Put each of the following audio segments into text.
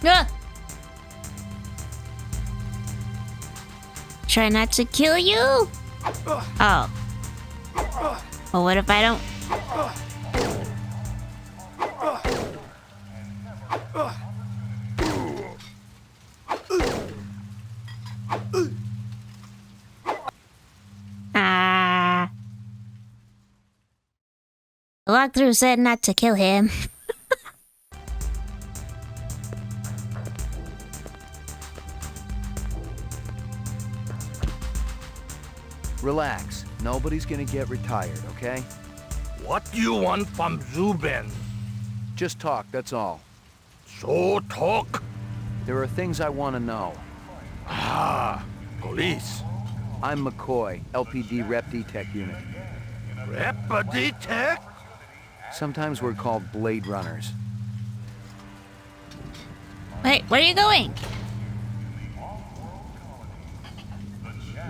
Ah! Try not to kill you? Oh. Well, what if I don't? The walkthrough said not to kill him. Relax. Nobody's gonna get retired, okay? What do you want from Zubin? Just talk, that's all. So talk? There are things I want to know. Ah, police. I'm McCoy, LPD Rep D-Tech Unit. Repady tech? Sometimes we're called Blade Runners. Wait, where are you going?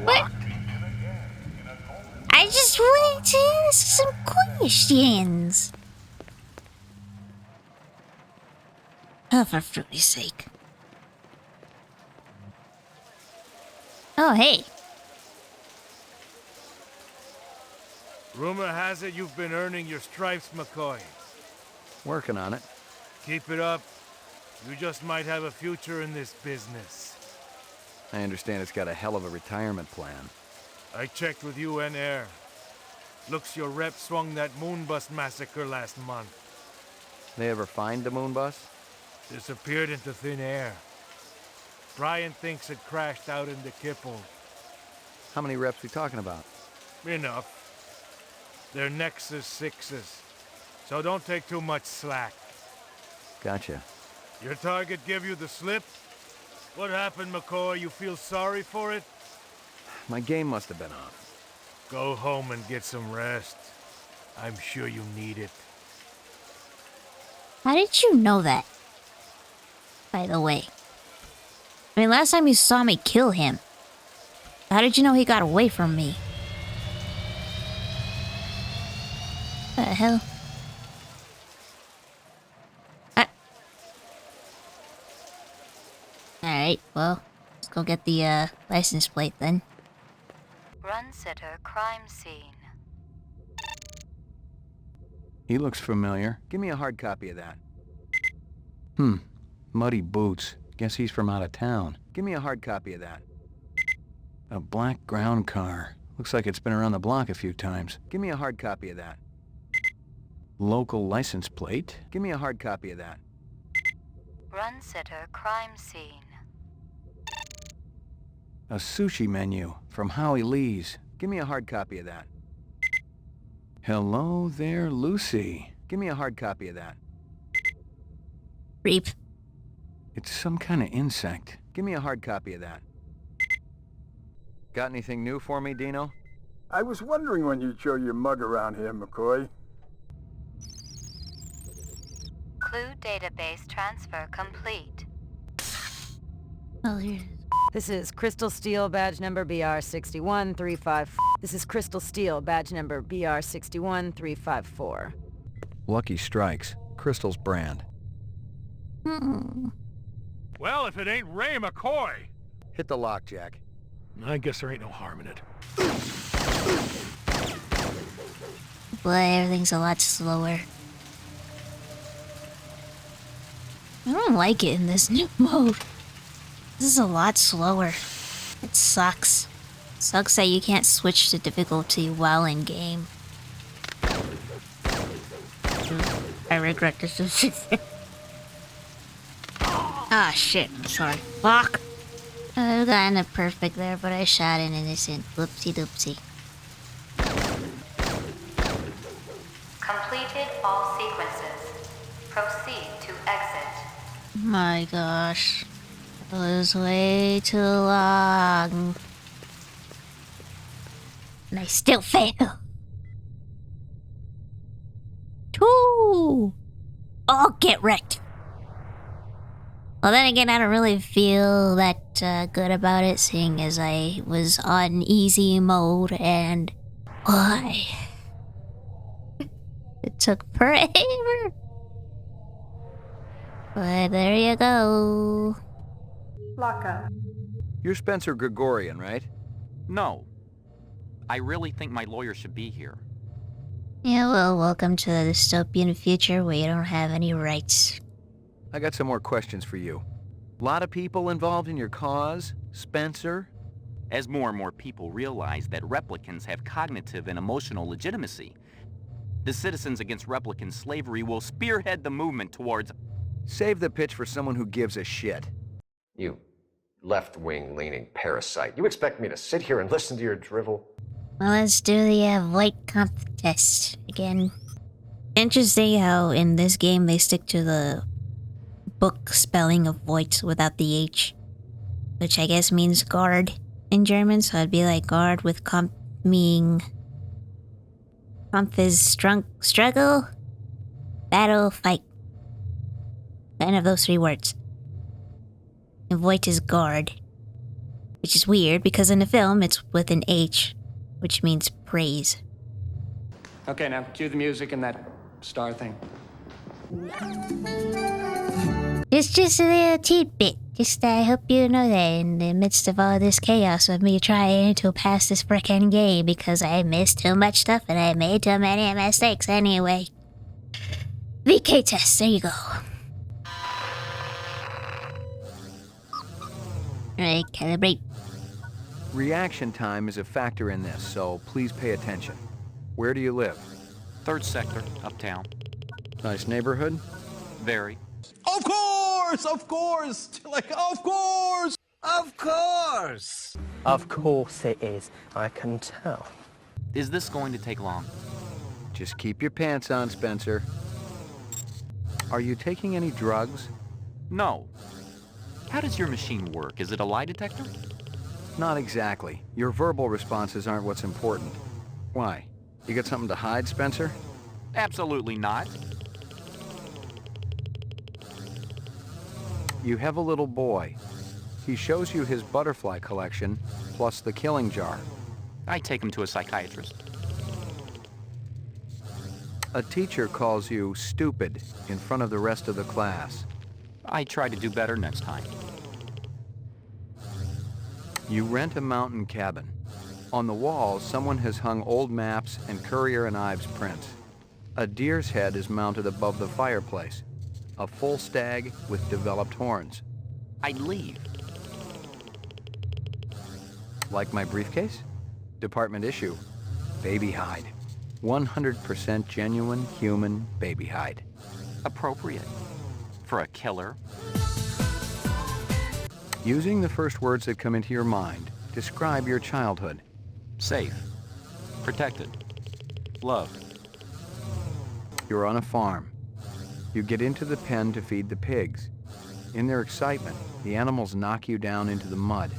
What? I just wanted to ask some questions. Oh, for fruity's sake. Oh, hey. Rumor has it you've been earning your stripes, McCoy. Working on it. Keep it up. You just might have a future in this business. I understand it's got a hell of a retirement plan. I checked with UN Air. Looks your rep swung that moonbus massacre last month. They ever find the moon bus? Disappeared into thin air. Brian thinks it crashed out into Kipple. How many reps we talking about? Enough. They're Nexus 6s, so don't take too much slack. Gotcha. Your target give you the slip? What happened, McCoy? You feel sorry for it? My game must have been off. Go home and get some rest. I'm sure you need it. How did you know that? By the way. I mean, last time you saw me kill him. How did you know he got away from me? What the hell? Alright, well, let's go get the license plate then. Run sitter crime scene. He looks familiar. Give me a hard copy of that. Muddy boots. Guess he's from out of town. Give me a hard copy of that. A black ground car. Looks like it's been around the block a few times. Give me a hard copy of that. Local license plate. Give me a hard copy of that. Run sitter crime scene. A sushi menu from Howie Lee's. Give me a hard copy of that. Hello there, Lucy. Give me a hard copy of that. Reap. It's some kind of insect. Give me a hard copy of that. Got anything new for me, Dino? I was wondering when you'd show your mug around here, McCoy. Clue database transfer complete. Oh, here. This is Crystal Steel, badge number BR61354. This is Crystal Steel, badge number BR61354. Lucky Strikes. Crystal's brand. Well, if it ain't Ray McCoy. Hit the lock, Jack. I guess there ain't no harm in it. Boy, everything's a lot slower. I don't like it in this new mode. This is a lot slower. It sucks. Sucks that you can't switch the difficulty while in game. I regret this decision. Ah, shit. I'm sorry. Fuck. I got in a perfect there, but I shot an innocent. Whoopsie doopsie. Completed all sequences. Proceed to exit. My gosh. It was way too long. And I still fail. 2. Oh, get wrecked. Well, then again, I don't really feel that good about it, seeing as I was on easy mode and... Why? It took forever. But there you go. Lockup. You're Spencer Gregorian, right? No. I really think my lawyer should be here. Yeah, well, welcome to the dystopian future where you don't have any rights. I got some more questions for you. Lot of people involved in your cause, Spencer? As more and more people realize that replicants have cognitive and emotional legitimacy, the Citizens Against Replicant Slavery will spearhead the movement towards... Save the pitch for someone who gives a shit. You left-wing leaning parasite. You expect me to sit here and listen to your drivel? Well, let's do the white contest again. Interesting how in this game they stick to the book spelling of Voigt without the H, which I guess means guard in German, so it'd be like guard with Kampf meaning... Kampf is struggle, battle, fight. Kind of those three words. And Voigt is guard, which is weird because in the film it's with an H, which means praise. Okay, now cue the music and that star thing. It's just a little tidbit. Just I hope you know that in the midst of all this chaos of me trying to pass this frickin' game because I missed too much stuff and I made too many mistakes anyway. VK test, there you go. Alright, calibrate. Reaction time is a factor in this, so please pay attention. Where do you live? 3rd sector, uptown. Nice neighborhood? Very. Of course! Of course! Like, of course! Of course! Of course it is. I can tell. Is this going to take long? Just keep your pants on, Spencer. Are you taking any drugs? No. How does your machine work? Is it a lie detector? Not exactly. Your verbal responses aren't what's important. Why? You got something to hide, Spencer? Absolutely not. You have a little boy. He shows you his butterfly collection, plus the killing jar. I take him to a psychiatrist. A teacher calls you stupid in front of the rest of the class. I try to do better next time. You rent a mountain cabin. On the walls, someone has hung old maps and Currier and Ives prints. A deer's head is mounted above the fireplace. A full stag with developed horns. I'd leave. Like my briefcase? Department issue. Baby hide. 100% genuine human baby hide. Appropriate. For a killer. Using the first words that come into your mind, describe your childhood. Safe. Protected. Loved. You're on a farm. You get into the pen to feed the pigs. In their excitement, the animals knock you down into the mud.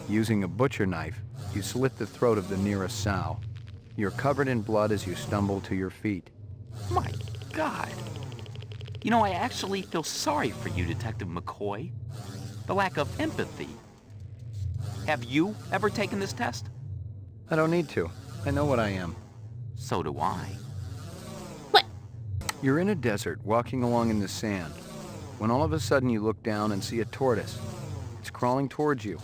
Using a butcher knife, you slit the throat of the nearest sow. You're covered in blood as you stumble to your feet. My God. You know, I actually feel sorry for you, Detective McCoy. The lack of empathy. Have you ever taken this test? I don't need to. I know what I am. So do I. What? You're in a desert, walking along in the sand, when all of a sudden you look down and see a tortoise. It's crawling towards you.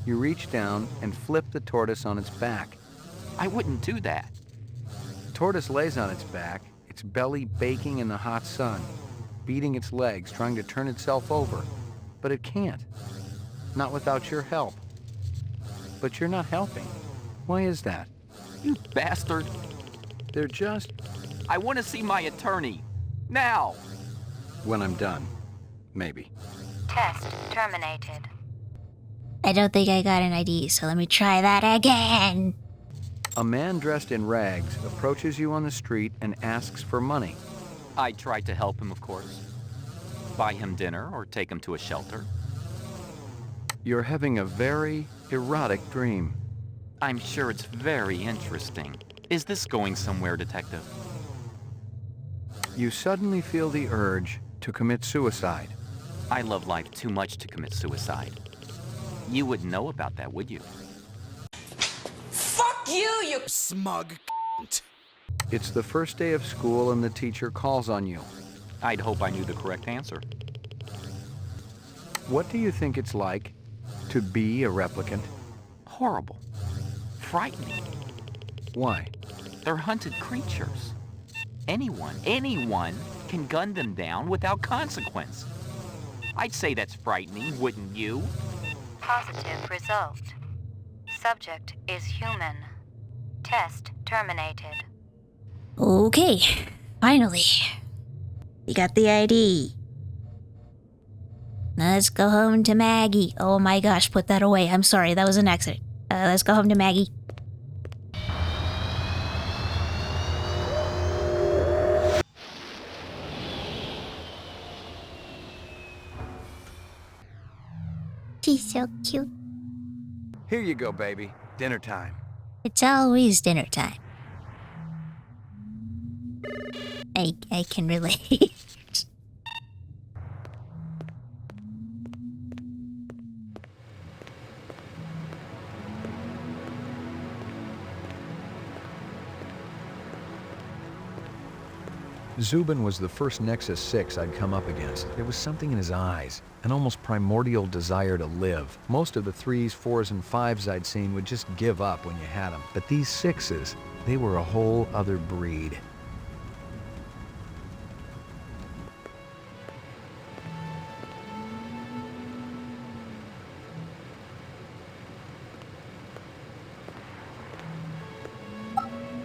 You reach down and flip the tortoise on its back. I wouldn't do that. The tortoise lays on its back, its belly baking in the hot sun, beating its legs, trying to turn itself over. But it can't. Not without your help. But you're not helping. Why is that? You bastard. They're just... I want to see my attorney. Now. When I'm done. Maybe. Test terminated. I don't think I got an ID, so let me try that again. A man dressed in rags approaches you on the street and asks for money. I tried to help him, of course. Buy him dinner or take him to a shelter. You're having a very erotic dream. I'm sure it's very interesting. Is this going somewhere, Detective? You suddenly feel the urge to commit suicide. I love life too much to commit suicide. You wouldn't know about that, would you? Fuck you, you smug c***. It's the first day of school and the teacher calls on you. I'd hope I knew the correct answer. What do you think it's like to be a replicant? Horrible. Frightening. Why? They're hunted creatures. Anyone can gun them down without consequence. I'd say that's frightening, wouldn't you? Positive result. Subject is human. Test terminated. Okay, finally. We got the ID. Now let's go home to Maggie. Oh my gosh, put that away. I'm sorry, that was an accident. Let's go home to Maggie. She's so cute. Here you go, baby. Dinner time. It's always dinner time. I can relate. Zubin was the first Nexus 6 I'd come up against. There was something in his eyes, an almost primordial desire to live. Most of the 3s, 4s, and 5s I'd seen would just give up when you had them. But these 6s, they were a whole other breed.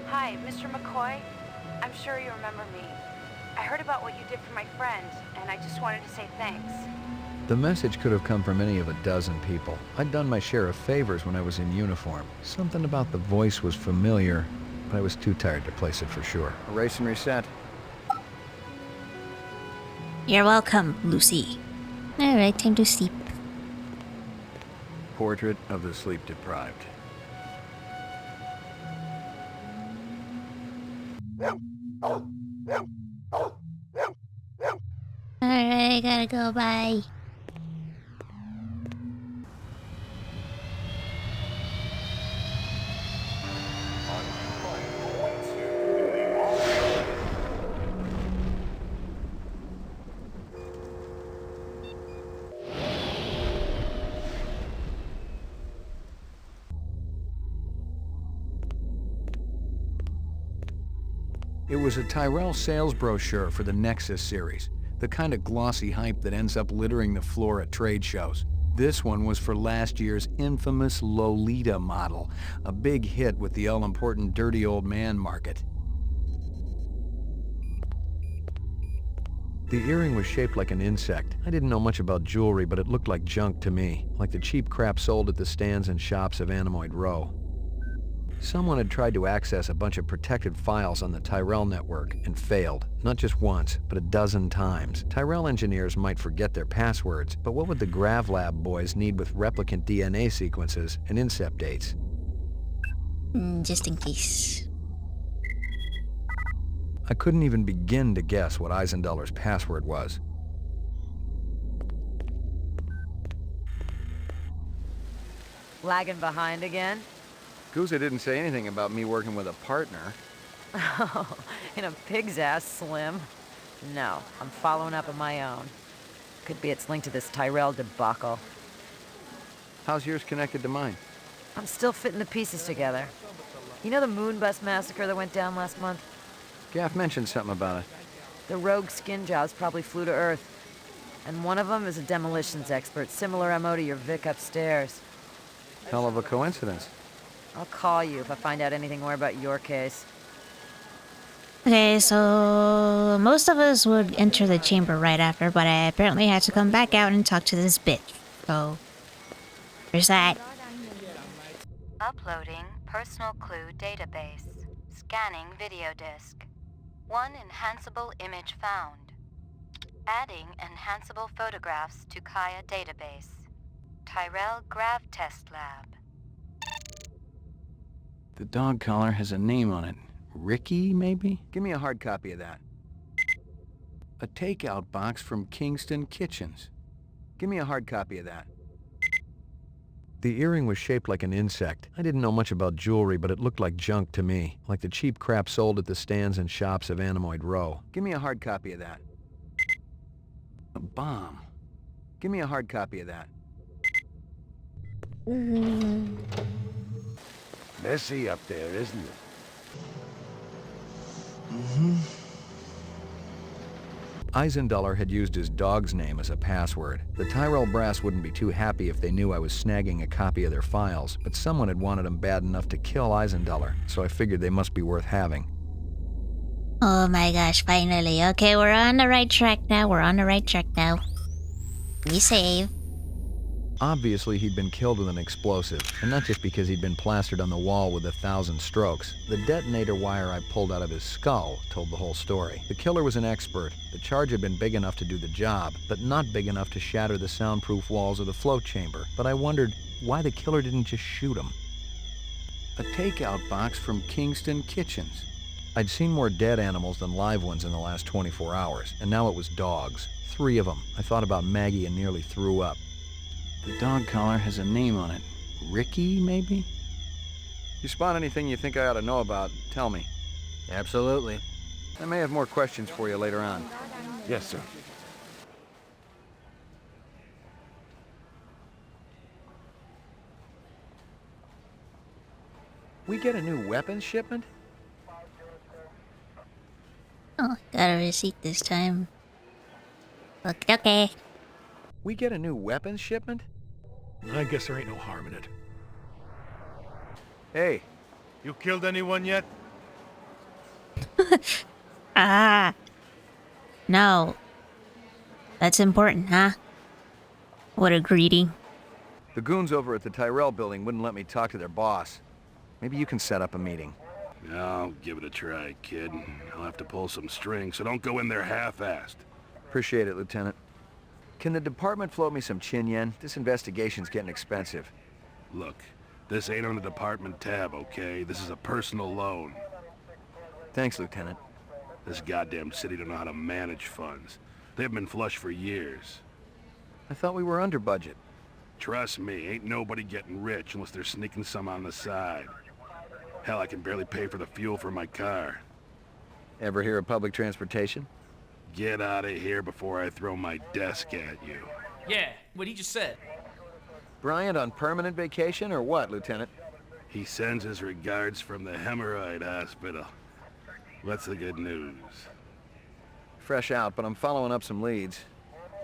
Hi, Mr. McCoy. I'm sure you remember me. I heard about what you did for my friend, and I just wanted to say thanks. The message could have come from any of a dozen people. I'd done my share of favors when I was in uniform. Something about the voice was familiar, but I was too tired to place it for sure. Erase and reset. You're welcome, Lucy. Alright, time to sleep. Portrait of the sleep-deprived. Alright, I gotta go, bye. It was a Tyrell sales brochure for the Nexus series, the kind of glossy hype that ends up littering the floor at trade shows. This one was for last year's infamous Lolita model, a big hit with the all-important dirty old man market. The earring was shaped like an insect. I didn't know much about jewelry, but it looked like junk to me, like the cheap crap sold at the stands and shops of Animoid Row. Someone had tried to access a bunch of protected files on the Tyrell network and failed, not just once, but a dozen times. Tyrell engineers might forget their passwords, but what would the GravLab boys need with replicant DNA sequences and incept dates? Just in case. I couldn't even begin to guess what Eisendoller's password was. Lagging behind again? Guza didn't say anything about me working with a partner. Oh, in a pig's ass, Slim. No, I'm following up on my own. Could be it's linked to this Tyrell debacle. How's yours connected to mine? I'm still fitting the pieces together. You know the Moonbus massacre that went down last month? Gaff mentioned something about it. The rogue skin jobs probably flew to Earth. And one of them is a demolitions expert, similar MO to your Vic upstairs. Hell of a coincidence. I'll call you if I find out anything more about your case. Okay, so most of us would enter the chamber right after, but I apparently had to come back out and talk to this bitch. So, there's that. Uploading personal clue database. Scanning video disk. One enhanceable image found. Adding enhanceable photographs to Kaya database. Tyrell Grav Test Lab. The dog collar has a name on it. Ricky, maybe? Give me a hard copy of that. A takeout box from Kingston Kitchens. Give me a hard copy of that. The earring was shaped like an insect. I didn't know much about jewelry, but it looked like junk to me, like the cheap crap sold at the stands and shops of Animoid Row. Give me a hard copy of that. A bomb. Give me a hard copy of that. Messy up there, isn't it? Eisenduller had used his dog's name as a password. The Tyrell brass wouldn't be too happy if they knew I was snagging a copy of their files, but someone had wanted them bad enough to kill Eisenduller, so I figured they must be worth having. Oh my gosh, finally. Okay, we're on the right track now. We save. Obviously, he'd been killed with an explosive, and not just because he'd been plastered on the wall with 1,000 strokes. The detonator wire I pulled out of his skull told the whole story. The killer was an expert. The charge had been big enough to do the job, but not big enough to shatter the soundproof walls of the float chamber. But I wondered why the killer didn't just shoot him. A takeout box from Kingston Kitchens. I'd seen more dead animals than live ones in the last 24 hours, and now it was dogs. 3 of them. I thought about Maggie and nearly threw up. The dog collar has a name on it. Ricky, maybe? You spot anything you think I ought to know about, tell me. Absolutely. I may have more questions for you later on. Yes, sir. We get a new weapons shipment? Oh, got a receipt this time. Okay. We get a new weapons shipment? I guess there ain't no harm in it. Hey. You killed anyone yet? No. That's important, huh? What a greeting. The goons over at the Tyrell building wouldn't let me talk to their boss. Maybe you can set up a meeting. I'll give it a try, kid. I'll have to pull some strings, so don't go in there half-assed. Appreciate it, Lieutenant. Can the department float me some chin yen? This investigation's getting expensive. Look, this ain't on the department tab, okay? This is a personal loan. Thanks, Lieutenant. This goddamn city don't know how to manage funds. They've been flush for years. I thought we were under budget. Trust me, ain't nobody getting rich unless they're sneaking some on the side. Hell, I can barely pay for the fuel for my car. Ever hear of public transportation? Get out of here before I throw my desk at you. Yeah, what he just said. Bryant on permanent vacation or what, Lieutenant? He sends his regards from the hemorrhoid hospital. What's the good news? Fresh out, but I'm following up some leads.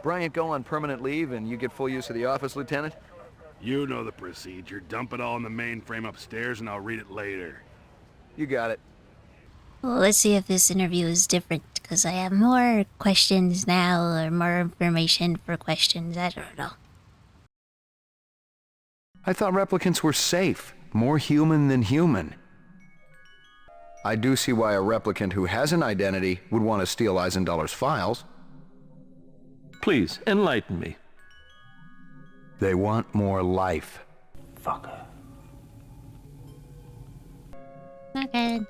Bryant go on permanent leave and you get full use of the office, Lieutenant? You know the procedure. Dump it all in the mainframe upstairs and I'll read it later. You got it. Well, let's see if this interview is different, because I have more questions now, or more information for questions. I don't know. I thought replicants were safe. More human than human. I do see why a replicant who has an identity would want to steal Eisenduller's files. Please, enlighten me. They want more life. Fucker. Okay.